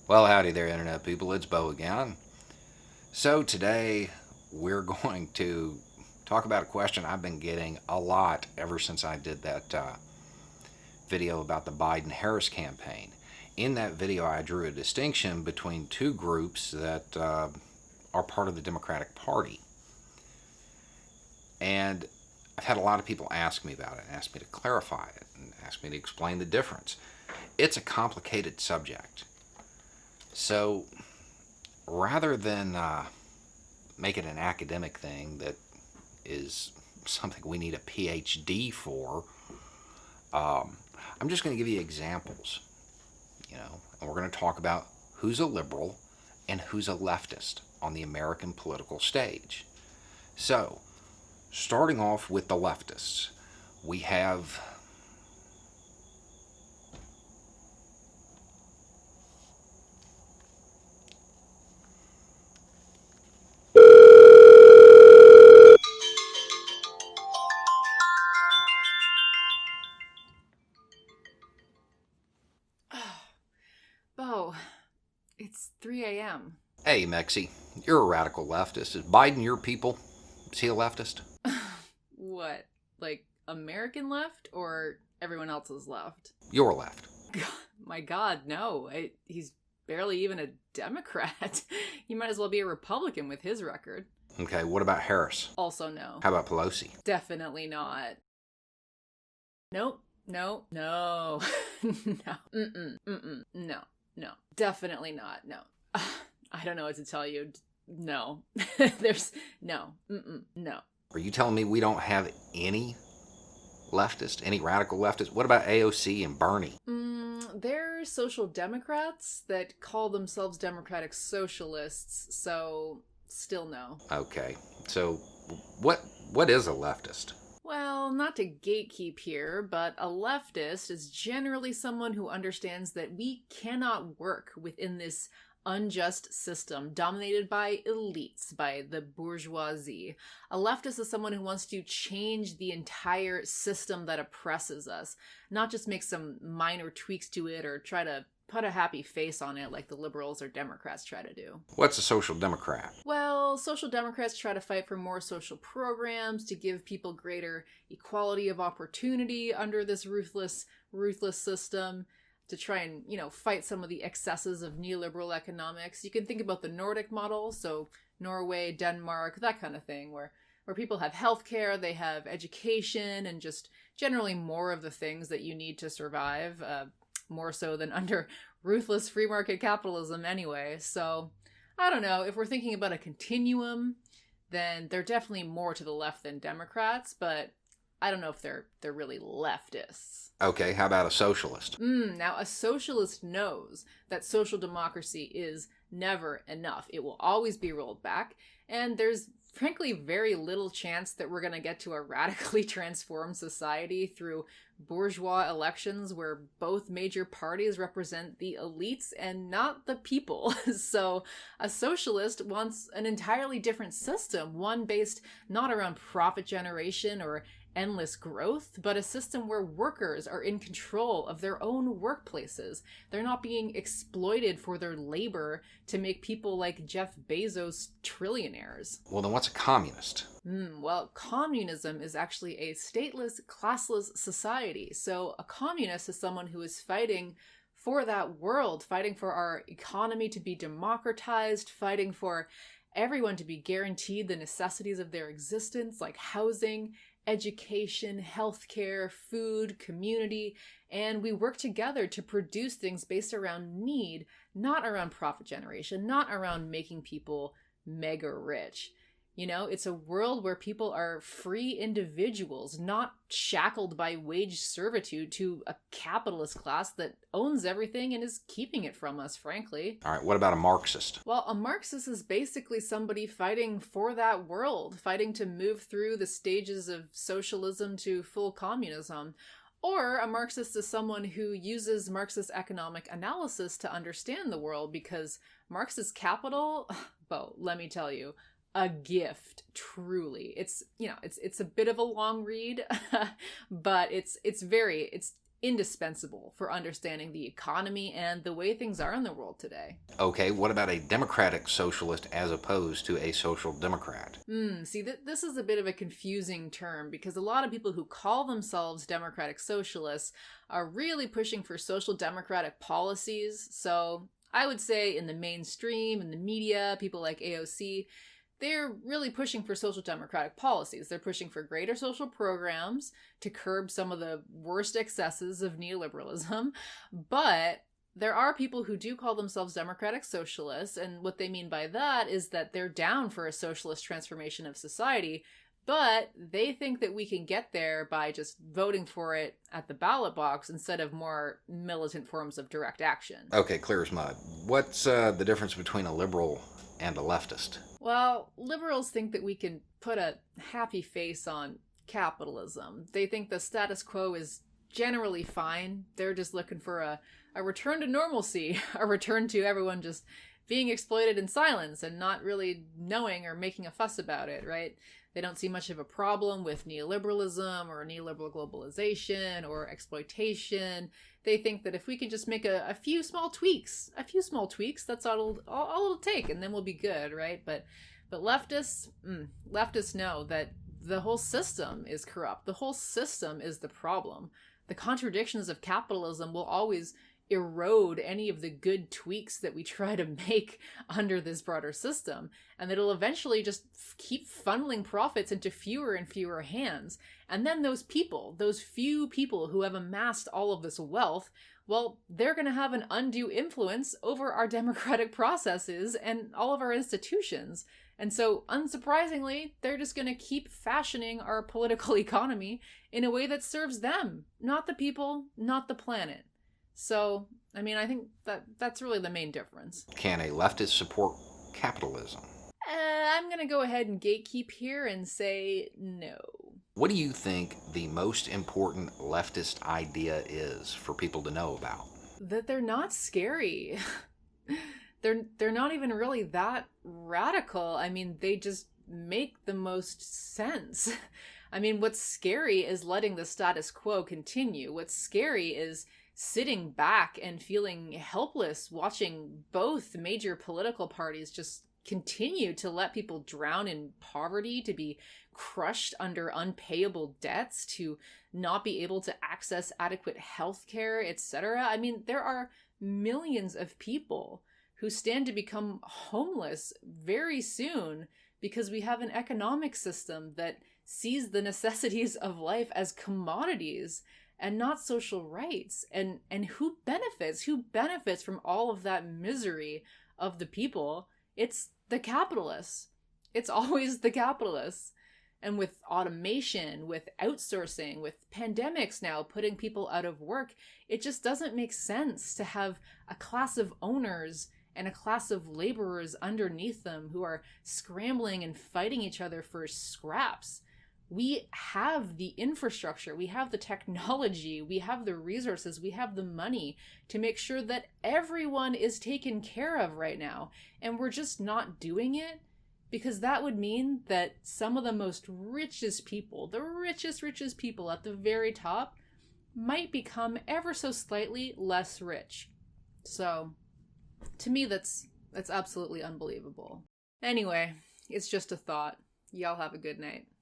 Well, howdy there, Internet people. It's Bo again. So, today we're going to talk about a question I've been getting a lot ever since I did that video about the Biden-Harris campaign. In that video, I drew a distinction between two groups that are part of the Democratic Party. And I've had a lot of people ask me about it, and ask me to clarify it, and ask me to explain the difference. It's a complicated subject. So, rather than make it an academic thing that is something we need a PhD for, I'm just going to give you examples, and we're going to talk about who's a liberal and who's a leftist on the American political stage. So, starting off with the leftists, we have Bo, it's 3 a.m. Hey, Mexi, you're a radical leftist. Is Biden your people? Is he a leftist? What? Like American left or everyone else's left? Your left. My God, no. He's barely even a Democrat. He might as well be a Republican with his record. Okay, what about Harris? Also no. How about Pelosi? Definitely not. Nope. No. No. No. Definitely not. No. I don't know what to tell you. No. There's no. No. Are you telling me we don't have any leftist, any radical leftist? What about AOC and Bernie? They're social democrats that call themselves democratic socialists, so still no. Okay, so what is a leftist? Well, not to gatekeep here, but a leftist is generally someone who understands that we cannot work within this unjust system dominated by elites, by the bourgeoisie. A leftist is someone who wants to change the entire system that oppresses us, not just make some minor tweaks to it or try to put a happy face on it like the liberals or Democrats try to do. What's a social democrat? Well, social democrats try to fight for more social programs to give people greater equality of opportunity under this ruthless system, to try and, fight some of the excesses of neoliberal economics. You can think about the Nordic model, so Norway, Denmark, that kind of thing, where people have healthcare, they have education, and just generally more of the things that you need to survive, more so than under ruthless free market capitalism anyway. So, I don't know, if we're thinking about a continuum, then they're definitely more to the left than Democrats, but I don't know if they're really leftists. Okay, how about a socialist? Now, a socialist knows that social democracy is never enough. It will always be rolled back, and there's frankly very little chance that we're going to get to a radically transformed society through bourgeois elections where both major parties represent the elites and not the people. So a socialist wants an entirely different system, one based not around profit generation or endless growth, but a system where workers are in control of their own workplaces. They're not being exploited for their labor to make people like Jeff Bezos trillionaires. Well, then what's a communist? Well, communism is actually a stateless, classless society. So a communist is someone who is fighting for that world, fighting for our economy to be democratized, fighting for everyone to be guaranteed the necessities of their existence, like housing, education, healthcare, food, community, and we work together to produce things based around need, not around profit generation, not around making people mega rich. It's a world where people are free individuals, not shackled by wage servitude to a capitalist class that owns everything and is keeping it from us, frankly. All right, what about a Marxist? Well, a Marxist is basically somebody fighting for that world, fighting to move through the stages of socialism to full communism. Or a Marxist is someone who uses Marxist economic analysis to understand the world, because Marxist capital, Bo, let me tell you, a gift, truly. It's a bit of a long read, but it's indispensable for understanding the economy and the way things are in the world today. Okay, what about a democratic socialist as opposed to a social democrat? See, this is a bit of a confusing term because a lot of people who call themselves democratic socialists are really pushing for social democratic policies. So I would say in the mainstream, in the media, people like AOC, they're really pushing for social democratic policies. They're pushing for greater social programs to curb some of the worst excesses of neoliberalism. But there are people who do call themselves democratic socialists, and what they mean by that is that they're down for a socialist transformation of society, but they think that we can get there by just voting for it at the ballot box instead of more militant forms of direct action. Okay, clear as mud. What's the difference between a liberal and a leftist? Well, liberals think that we can put a happy face on capitalism. They think the status quo is generally fine. They're just looking for a return to normalcy, a return to everyone just being exploited in silence and not really knowing or making a fuss about it, right? They don't see much of a problem with neoliberalism or neoliberal globalization or exploitation. They think that if we can just make a few small tweaks, that's all it'll take, and then we'll be good, right? But leftists know that the whole system is corrupt. The whole system is the problem. The contradictions of capitalism will always erode any of the good tweaks that we try to make under this broader system, and it'll eventually just keep funneling profits into fewer and fewer hands. And then those few people who have amassed all of this wealth, well, they're going to have an undue influence over our democratic processes and all of our institutions. And so, unsurprisingly, they're just going to keep fashioning our political economy in a way that serves them, not the people, not the planet. So, I mean, I think that's really the main difference. Can a leftist support capitalism? I'm going to go ahead and gatekeep here and say no. What do you think the most important leftist idea is for people to know about? That they're not scary. They're not even really that radical. I mean, they just make the most sense. I mean, what's scary is letting the status quo continue. What's scary is sitting back and feeling helpless, watching both major political parties just continue to let people drown in poverty, to be crushed under unpayable debts, to not be able to access adequate health care, etc. I mean, there are millions of people who stand to become homeless very soon because we have an economic system that sees the necessities of life as commodities and not social rights. And who benefits? Who benefits from all of that misery of the people? It's the capitalists. It's always the capitalists. And with automation, with outsourcing, with pandemics now putting people out of work, it just doesn't make sense to have a class of owners and a class of laborers underneath them who are scrambling and fighting each other for scraps. We have the infrastructure, we have the technology, we have the resources, we have the money to make sure that everyone is taken care of right now. And we're just not doing it because that would mean that some of the most richest people, the richest people at the very top, might become ever so slightly less rich. So, to me, that's absolutely unbelievable. Anyway, it's just a thought. Y'all have a good night.